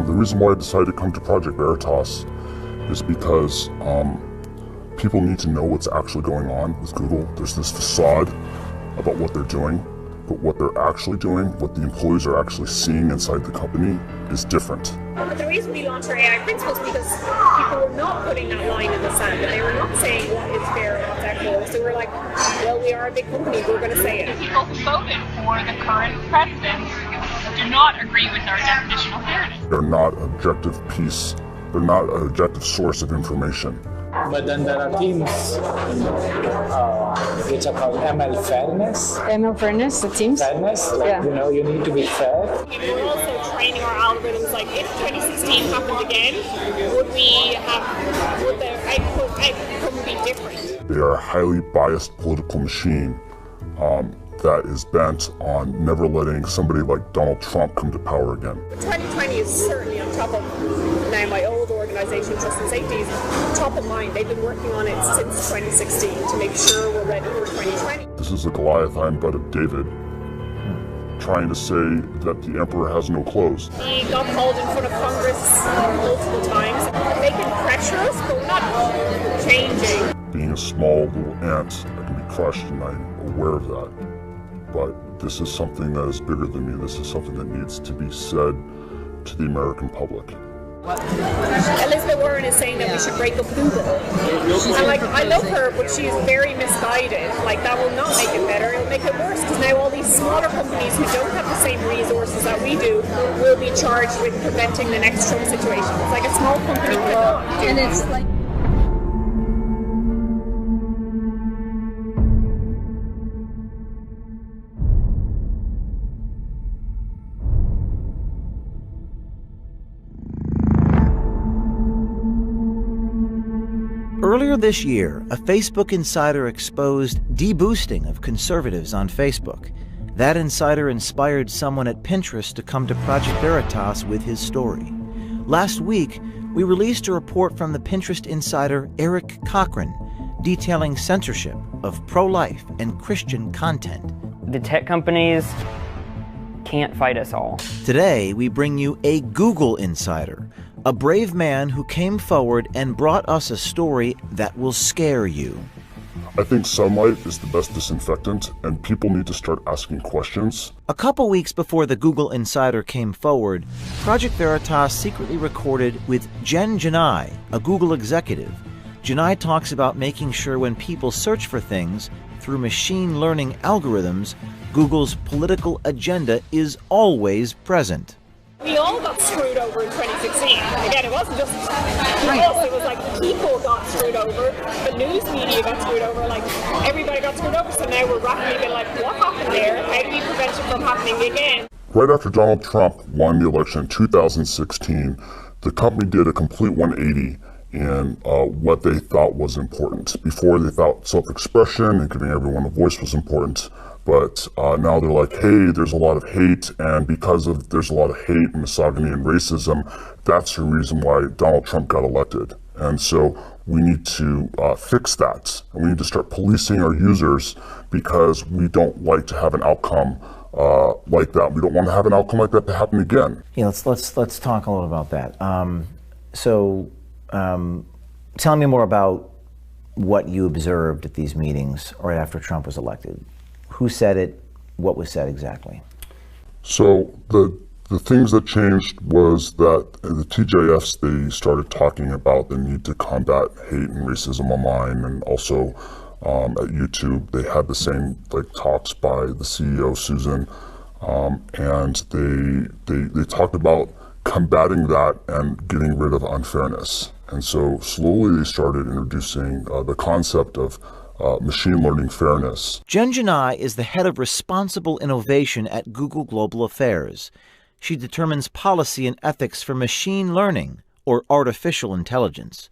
The reason why I decided to come to Project Veritas is because people need to know what's actually going on with Google. There's this facade about what they're doing, but what they're actually doing, what the employees are actually seeing inside the company is different. But the reason we launched our AI principles because people were not putting that line in the sand, and they were not saying what is fair and what's equitable. So we're like, well, we are a big company, we're going to say it. People who voted for the current president do not agree with our definition of fairness. They're not they're not an objective source of information. But then there are teams which are called ML fairness. ML fairness, the teams? Fairness, like, yeah. You know, you need to be fair. We're also training our algorithms, like if 2016 happened again, would the outcome be different? They are a highly biased political machine that is bent on never letting somebody like Donald Trump come to power again. 2020 is certainly on top of now my old organization, Trust and Safety, is top of mind. They've been working on it since 2016 to make sure we're ready for 2020. This is a Goliath I'm but of David, trying to say that the emperor has no clothes. He got called in front of Congress multiple times. They can pressure us, but we're not changing. Being a small little ant, I can be crushed, and I'm aware of that. But this is something that is bigger than me. This is something that needs to be said to the American public. Elizabeth Warren is saying that we should break up Google. And like, I love her, but she's very misguided. Like, that will not make it better, it'll make it worse, because now all these smaller companies who don't have the same resources that we do will be charged with preventing the next Trump situation. It's like a small company could not do. And it's like Earlier this year, a Facebook insider exposed deboosting of conservatives on Facebook. That insider inspired someone at Pinterest to come to Project Veritas with his story. Last week, we released a report from the Pinterest insider Eric Cochran detailing censorship of pro-life and Christian content. The tech companies can't fight us all. Today, we bring you a Google insider, a brave man who came forward and brought us a story that will scare you. I think sunlight is the best disinfectant, and people need to start asking questions. A couple weeks before the Google insider came forward, Project Veritas secretly recorded with Gennai, a Google executive. Gennai talks about making sure when people search for things through machine learning algorithms, Google's political agenda is always present. We all got screwed over in 2016. Again, it wasn't just us, it was like people got screwed over, the news media got screwed over, like everybody got screwed over, so now we're rapidly being like, what happened there? How do we prevent it from happening again? Right after Donald Trump won the election in 2016, the company did a complete 180 in what they thought was important. Before, they thought self-expression and giving everyone a voice was important. But now they're like, hey, there's a lot of hate, and because there's a lot of hate, misogyny, and racism, that's the reason why Donald Trump got elected. And so we need to fix that. And we need to start policing our users because we don't like to have an outcome like that. We don't want to have an outcome like that to happen again. Yeah, let's talk a little about that. Tell me more about what you observed at these meetings right after Trump was elected. Who said it? What was said exactly? So the things that changed was that the TJFs, they started talking about the need to combat hate and racism online, and also at YouTube they had the same talks by the CEO Susan, and they talked about combating that and getting rid of unfairness. And so slowly they started introducing the concept of machine learning fairness. Gennai is the head of responsible innovation at Google Global Affairs. She determines policy and ethics for machine learning, or artificial intelligence.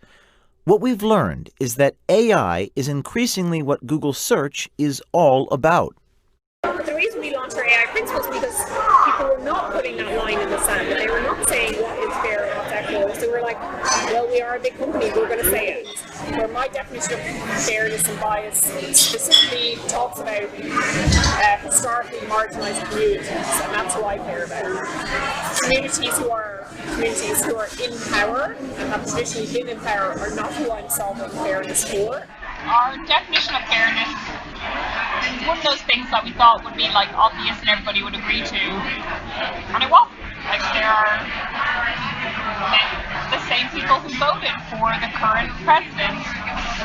What we've learned is that AI is increasingly what Google search is all about. The reason we launched our AI principles is because people were not putting that line in the sand, and they were not saying what is fair and what's equitable. So we're like, well, we are a big company, we're going to say it. Where my definition of fairness and bias specifically talks about historically marginalized communities, and that's who I care about. Communities who are communities who are in power and have traditionally been in power are not who I'm solving fairness for. Our definition of fairness is one of those things that we thought would be like obvious and everybody would agree to, and it wasn't. Like there are the same people who voted for the current president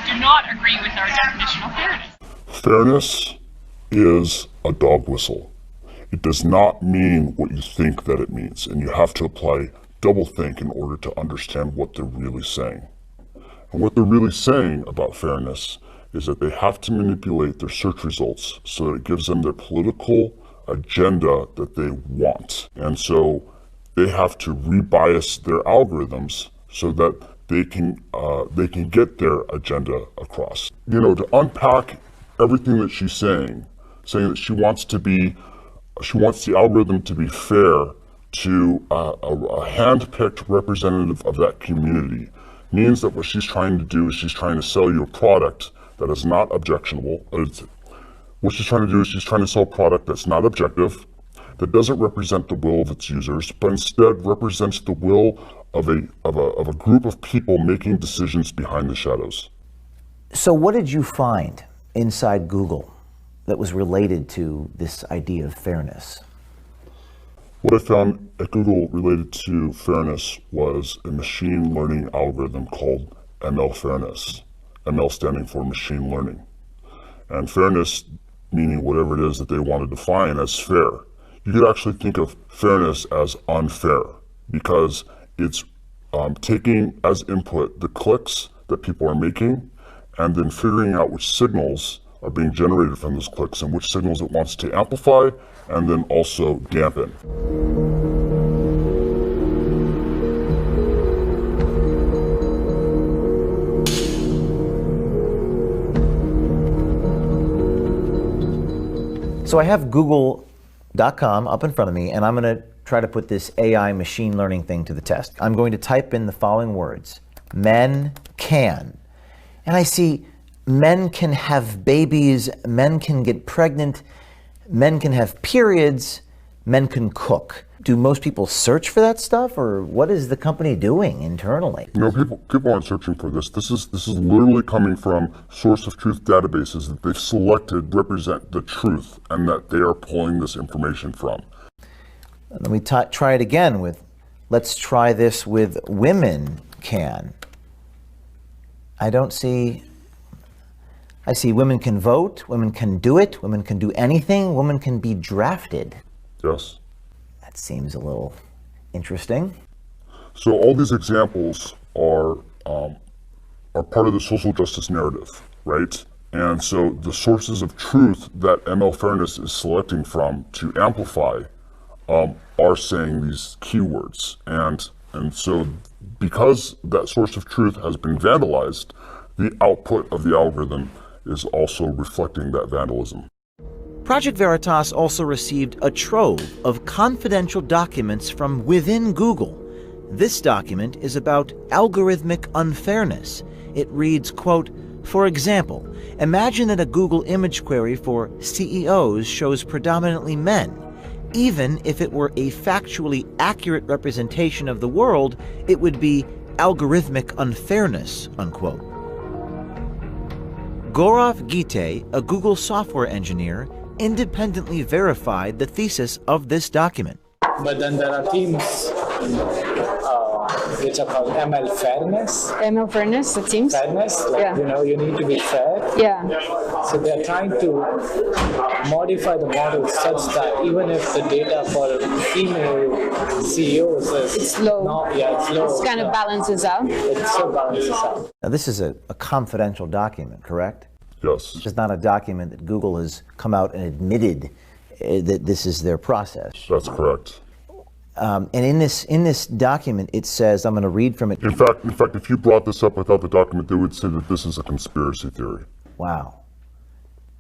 do not agree with our definition of fairness. Fairness is a dog whistle. It does not mean what you think that it means, and you have to apply doublethink in order to understand what they're really saying. And what they're really saying about fairness is that they have to manipulate their search results so that it gives them their political agenda that they want. And so they have to rebias their algorithms so that they can get their agenda across. You know, to unpack everything that she's saying that she wants the algorithm to be fair to a hand-picked representative of that community means that what she's trying to do is she's trying to sell you a product that is not objectionable. What she's trying to do is she's trying to sell a product that's not objective, that doesn't represent the will of its users, but instead represents the will of a group of people making decisions behind the shadows. So what did you find inside Google that was related to this idea of fairness? What I found at Google related to fairness was a machine learning algorithm called ML Fairness. ML standing for machine learning. And fairness meaning whatever it is that they want to define as fair. You could actually think of fairness as unfair because it's taking as input the clicks that people are making and then figuring out which signals are being generated from those clicks and which signals it wants to amplify and then also dampen. So I have google.com up in front of me, and I'm going to try to put this AI machine learning thing to the test. I'm going to type in the following words: men can. And I see men can have babies, men can get pregnant, men can have periods, men can cook. Do most people search for that stuff, or what is the company doing internally? You know, people aren't searching for this. This is literally coming from source of truth databases that they've selected represent the truth and that they are pulling this information from. Let me try it again with, let's try this with women can. I see women can vote, women can do it, women can do anything, women can be drafted. Yes. That seems a little interesting. So all these examples are part of the social justice narrative, right? And so the sources of truth that ML Fairness is selecting from to amplify are saying these keywords. And so because that source of truth has been vandalized, the output of the algorithm is also reflecting that vandalism. Project Veritas also received a trove of confidential documents from within Google. This document is about algorithmic unfairness. It reads, quote, "For example, imagine that a Google image query for CEOs shows predominantly men. Even if it were a factually accurate representation of the world, it would be algorithmic unfairness," unquote. Gaurav Gite, a Google software engineer, independently verified the thesis of this document. But then there are teams which are called ML fairness. ML fairness, it seems. Fairness, like, Yeah. you know, you need to be fair. Yeah. So they're trying to modify the model such that even if the data for female CEOs is It's low. it's low. It kind of balances out. It still balances out. Now, this is a confidential document, correct? Yes. It's not a document that Google has come out and admitted that this is their process. That's correct. And in this document, it says, I'm going to read from it. In fact, if you brought this up without the document, they would say that this is a conspiracy theory. Wow.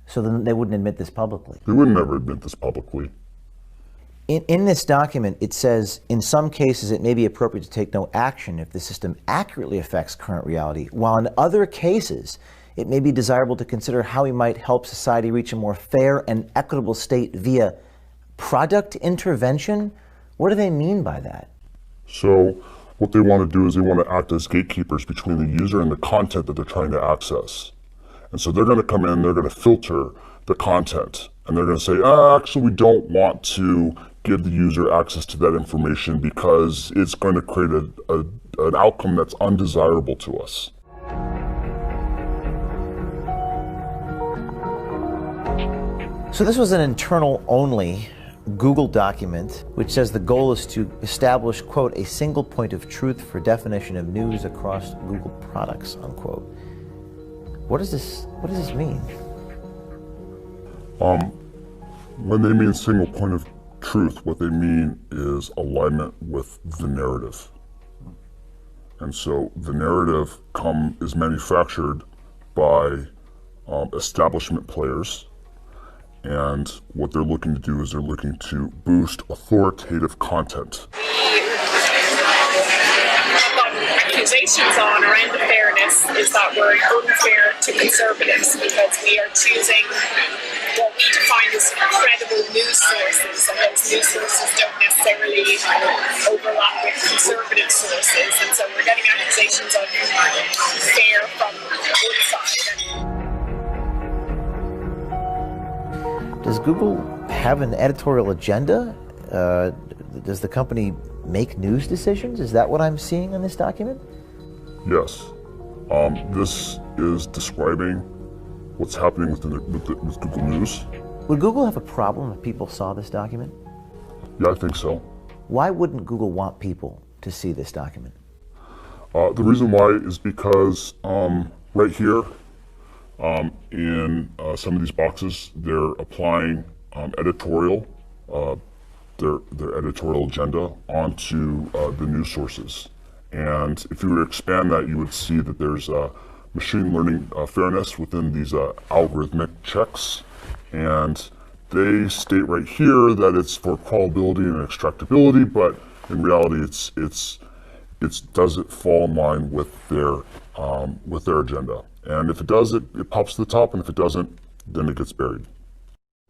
So then they wouldn't admit this publicly. They would never admit this publicly. In this document, it says, in some cases, it may be appropriate to take no action if the system accurately affects current reality, while in other cases, it may be desirable to consider how we might help society reach a more fair and equitable state via product intervention. What do they mean by that? So what they want to do is they want to act as gatekeepers between the user and the content that they're trying to access. And so they're going to come in, they're going to filter the content, and they're going to say, actually, we don't want to give the user access to that information because it's going to create an outcome that's undesirable to us. So this was an internal-only Google document which says the goal is to establish, quote, a single point of truth for definition of news across Google products, unquote. What does this mean? When they mean single point of truth, what they mean is alignment with the narrative. And so the narrative is manufactured by establishment players, and what they're looking to do is they're looking to boost authoritative content. Accusations on around the fairness is that we're unfair to conservatives because we are choosing what we define as credible news sources, and those news sources don't necessarily overlap with conservative sources, and so we're getting accusations of fair from one side. Does Google have an editorial agenda? Does the company make news decisions? Is that what I'm seeing in this document? Yes. This is describing what's happening with Google News. Would Google have a problem if people saw this document? Yeah, I think so. Why wouldn't Google want people to see this document? The reason why is because right here in some of these boxes, they're applying editorial, their editorial agenda onto the news sources. And if you were to expand that, you would see that there's machine learning fairness within these algorithmic checks. And they state right here that it's for crawlability and extractability, but in reality, it doesn't fall in line with their agenda. And if it does, it pops to the top, and if it doesn't, then it gets buried.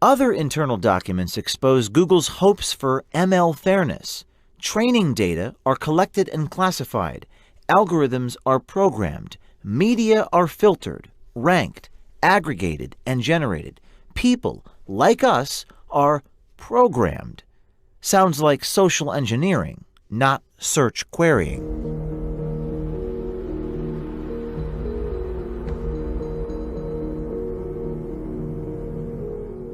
Other internal documents expose Google's hopes for ML fairness. Training data are collected and classified. Algorithms are programmed. Media are filtered, ranked, aggregated, and generated. People, like us, are programmed. Sounds like social engineering, not search querying.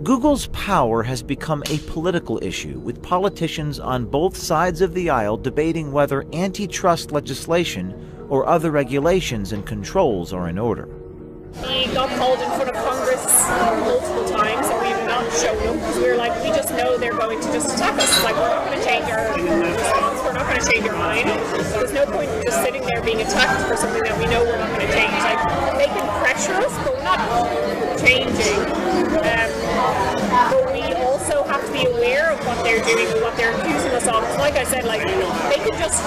Google's power has become a political issue, with politicians on both sides of the aisle debating whether antitrust legislation or other regulations and controls are in order. We got called in front of Congress multiple times, and we've not shown up because we were like, we just know they're going to just attack us. Like, we're not going to change our response, we're not going to change our mind. There's no point in just sitting there being attacked for something that we know we're not going to change. Like, they can pressure us, but we're not changing. But we also have to be aware of what they're doing and what they're accusing us of. Like I said, like, they could just,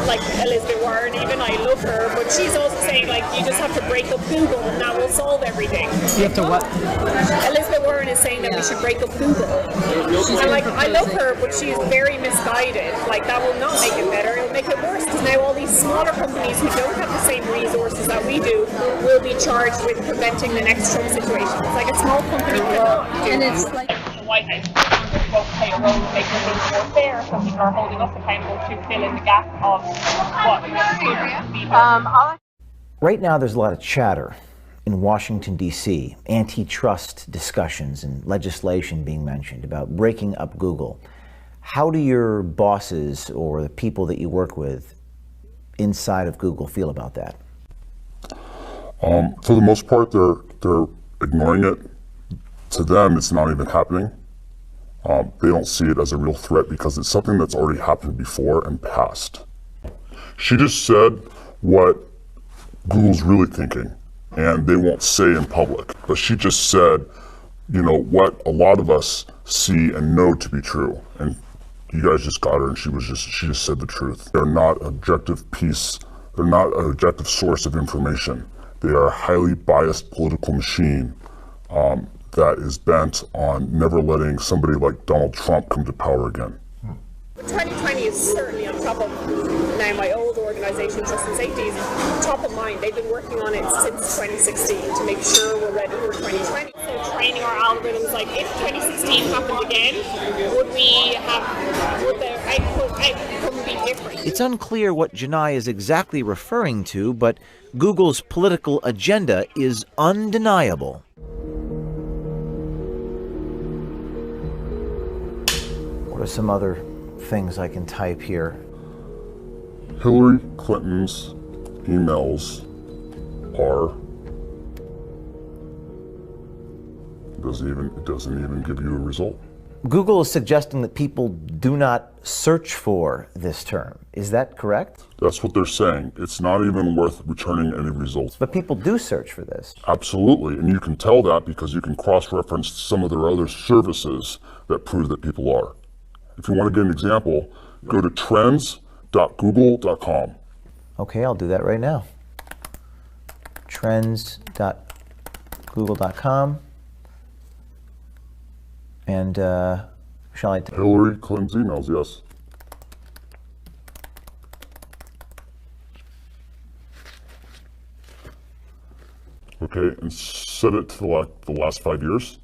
like Elizabeth Warren, even, I love her, but she's also saying, like, you just have to break up Google and that will solve everything. You have to what? Elizabeth Warren is saying that we should break up Google. And, like, I love her, but she's very misguided. Like, that will not make it better, it'll make it worse, because now all these smaller companies who don't have the same resources that we do will be charged with preventing the next Trump situation. It's like a small company cannot do. And it's like The White House won't play a role in making things more fair, so people are holding us accountable to fill in the gap of what should be done. Right now, there's a lot of chatter in Washington, D.C., antitrust discussions and legislation being mentioned about breaking up Google. How do your bosses or the people that you work with inside of Google feel about that? For the most part, they're ignoring it. To them, it's not even happening. They don't see it as a real threat because it's something that's already happened before and passed. She just said what Google's really thinking, and they won't say in public. But she just said, you know, what a lot of us see and know to be true. And you guys just got her, and she just said the truth. They're not an objective piece. They're not an objective source of information. They are a highly biased political machine that is bent on never letting somebody like Donald Trump come to power again. 2020 is certainly on top of now my old organisation, Trust and Safety, is top of mind. They've been working on it since 2016 to make sure we're ready for 2020. So training our algorithms, like if 2016 happened again, would the outcome be different? It's unclear what Gennai is exactly referring to, but Google's political agenda is undeniable. What are some other things I can type here? Hillary Clinton's emails are, it doesn't even give you a result. Google is suggesting that people do not search for this term. Is that correct? That's what they're saying. It's not even worth returning any results. But people do search for this. Absolutely, and you can tell that because you can cross-reference some of their other services that prove that people are. If you want to get an example, go to trends.google.com. Okay, I'll do that right now. Trends.google.com. And shall I? Hillary Clinton's emails, yes. Okay, and set it to the last 5 years.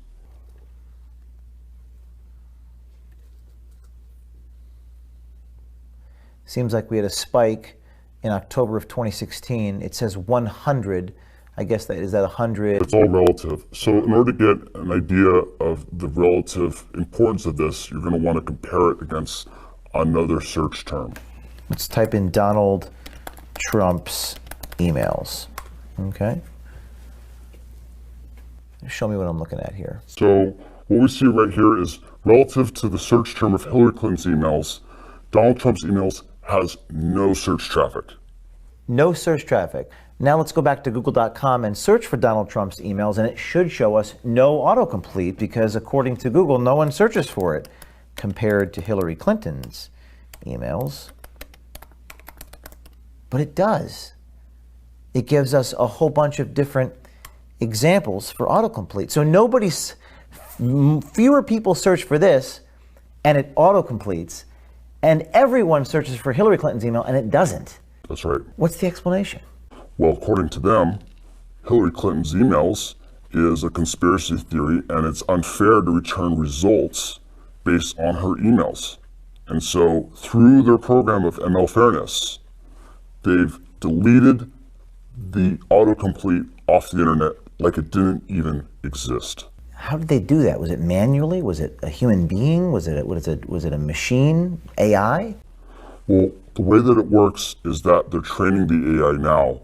Seems like we had a spike in October of 2016. It says 100. I guess is that 100? It's all relative. So in order to get an idea of the relative importance of this, you're going to want to compare it against another search term. Let's type in Donald Trump's emails. Okay. Show me what I'm looking at here. So what we see right here is relative to the search term of Hillary Clinton's emails, Donald Trump's emails has no search traffic. No search traffic. Now let's go back to google.com and search for Donald Trump's emails, and it should show us no autocomplete because according to Google, no one searches for it compared to Hillary Clinton's emails. But it does. It gives us a whole bunch of different examples for autocomplete. So fewer people search for this and it autocompletes, and everyone searches for Hillary Clinton's email and it doesn't. That's right. What's the explanation? Well, according to them, Hillary Clinton's emails is a conspiracy theory and it's unfair to return results based on her emails. And so through their program of ML fairness, they've deleted the autocomplete off the internet like it didn't even exist. How did they do that? Was it manually? Was it a human being? Was it a machine? AI? Well, the way that it works is that they're training the AI now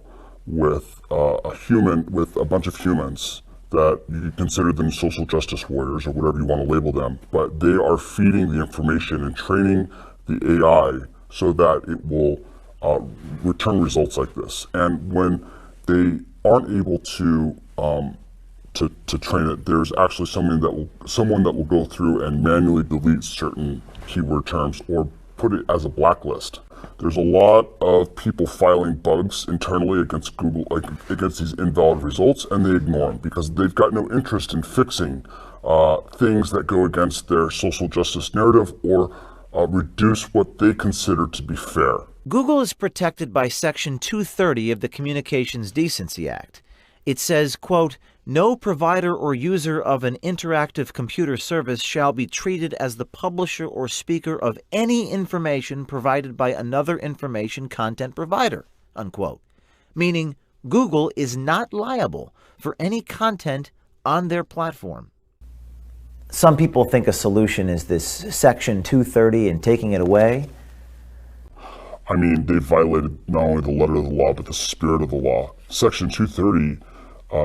with a bunch of humans that you consider them social justice warriors or whatever you want to label them, but they are feeding the information and training the AI so that it will return results like this. And when they aren't able to train it, there's actually someone that will go through and manually delete certain keyword terms or put it as a blacklist. There's a lot of people filing bugs internally against Google, against these invalid results, and they ignore them because they've got no interest in fixing things that go against their social justice narrative or reduce what they consider to be fair. Google is protected by Section 230 of the Communications Decency Act. It says, quote, "No provider or user of an interactive computer service shall be treated as the publisher or speaker of any information provided by another information content provider," unquote. Meaning Google is not liable for any content on their platform. Some people think a solution is this Section 230 and taking it away. I mean, they violated not only the letter of the law, but the spirit of the law. Section 230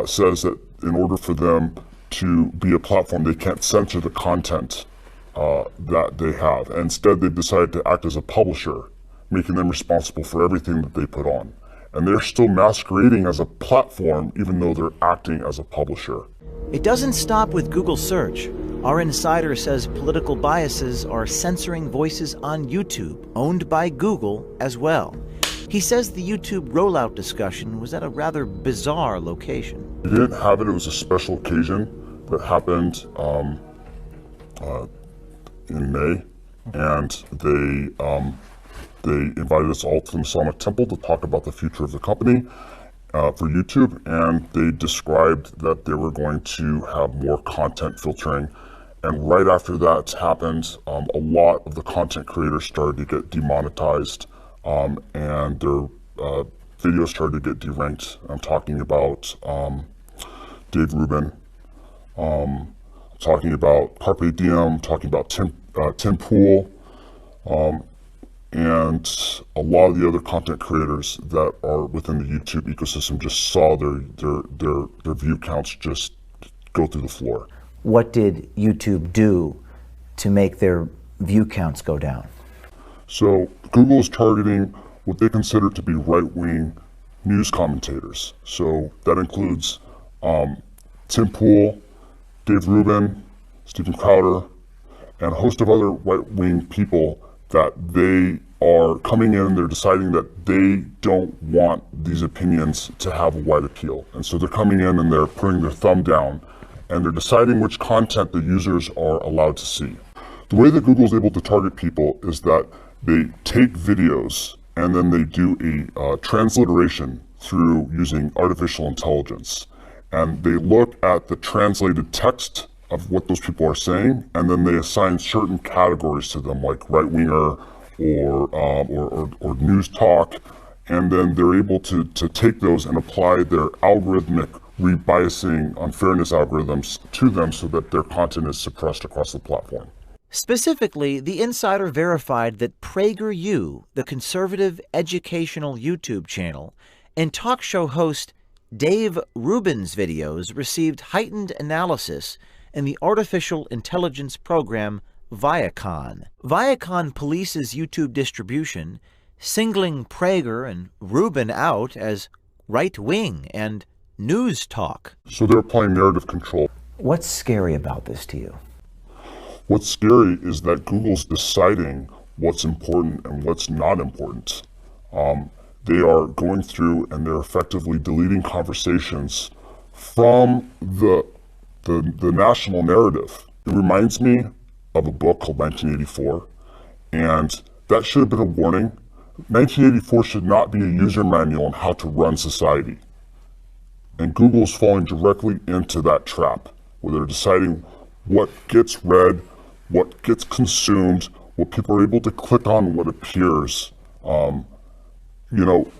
says that in order for them to be a platform, they can't censor the content that they have. And instead, they've decided to act as a publisher, making them responsible for everything that they put on. And they're still masquerading as a platform, even though they're acting as a publisher. It doesn't stop with Google search. Our insider says political biases are censoring voices on YouTube, owned by Google as well. He says the YouTube rollout discussion was at a rather bizarre location. They didn't have it. It was a special occasion that happened in May, and they They invited us all to the Masonic Temple to talk about the future of the company for YouTube, and they described that they were going to have more content filtering. And right after that happened, a lot of the content creators started to get demonetized, and their videos started to get deranked. I'm talking about Dave Rubin, talking about Carpe Diem, talking about Tim Pool, and a lot of the other content creators that are within the YouTube ecosystem just saw their view counts just go through the floor. What did YouTube do to make their view counts go down? So Google is targeting what they consider to be right-wing news commentators. So that includes Tim Pool, Dave Rubin, Stephen Crowder, and a host of other right-wing people that they are coming in and they're deciding that they don't want these opinions to have a wide appeal. And so they're coming in and they're putting their thumb down and they're deciding which content the users are allowed to see. The way that Google is able to target people is that they take videos and then they do a transliteration through using artificial intelligence. And they look at the translated text of what those people are saying, and then they assign certain categories to them, like right-winger or news talk, and then they're able to take those and apply their algorithmic rebiasing unfairness algorithms to them so that their content is suppressed across the platform. Specifically, the insider verified that PragerU, the conservative educational YouTube channel, and talk show host Dave Rubin's videos received heightened analysis in the artificial intelligence program Viacom. Viacom polices YouTube distribution, singling Prager and Rubin out as right-wing and news talk. So they're applying narrative control. What's scary about this to you? What's scary is that Google's deciding what's important and what's not important. They are going through and they're effectively deleting conversations from the national narrative. It reminds me of a book called 1984, and that should have been a warning. 1984 should not be a user manual on how to run society. And Google is falling directly into that trap, where they're deciding what gets read, what gets consumed, what people are able to click on, what appears. You know,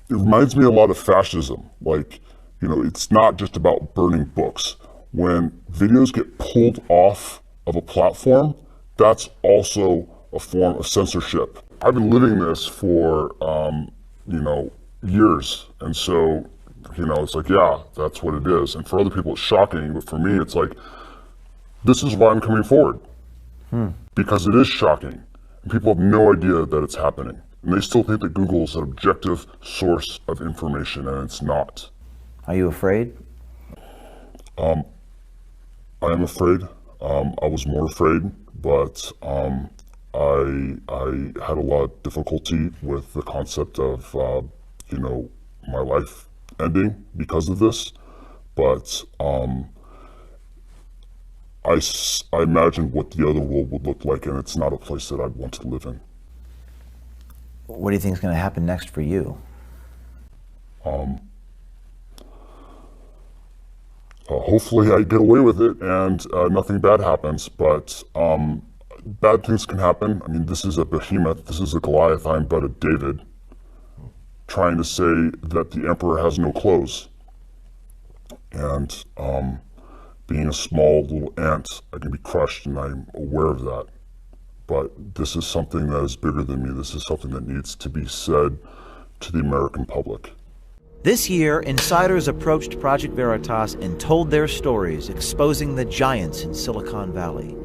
it reminds me a lot of fascism. Like, you know, it's not just about burning books. When videos get pulled off of a platform, that's also a form of censorship. I've been living this for, you know, years. And so, you know, it's like, yeah, that's what it is. And for other people, it's shocking. But for me, it's like, this is why I'm coming forward. Because it is shocking. And people have no idea that it's happening. And they still think that Google is an objective source of information, and it's not. Are you afraid? I am afraid. I was more afraid, but I had a lot of difficulty with the concept of, you know, my life ending because of this. But I imagine what the other world would look like, and it's not a place that I'd want to live in. What do you think is going to happen next for you? Hopefully I get away with it and nothing bad happens, but bad things can happen. I mean, this is a behemoth, this is a Goliath, I'm but a David, trying to say that the emperor has no clothes. And being a small little ant, I can be crushed, and I'm aware of that. But this is something that is bigger than me. This is something that needs to be said to the American public. This year, insiders approached Project Veritas and told their stories, exposing the giants in Silicon Valley.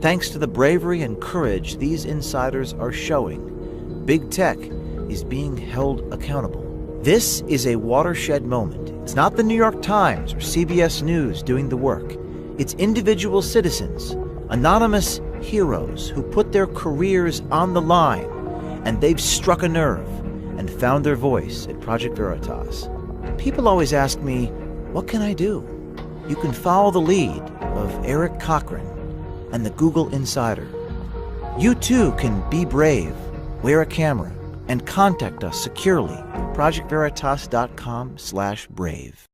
Thanks to the bravery and courage these insiders are showing, big tech is being held accountable. This is a watershed moment. It's not the New York Times or CBS News doing the work. It's individual citizens, anonymous heroes who put their careers on the line, and they've struck a nerve and found their voice at Project Veritas. People always ask me, what can I do? You can follow the lead of Eric Cochran and the Google Insider. You too can be brave, wear a camera, and contact us securely at projectveritas.com/brave.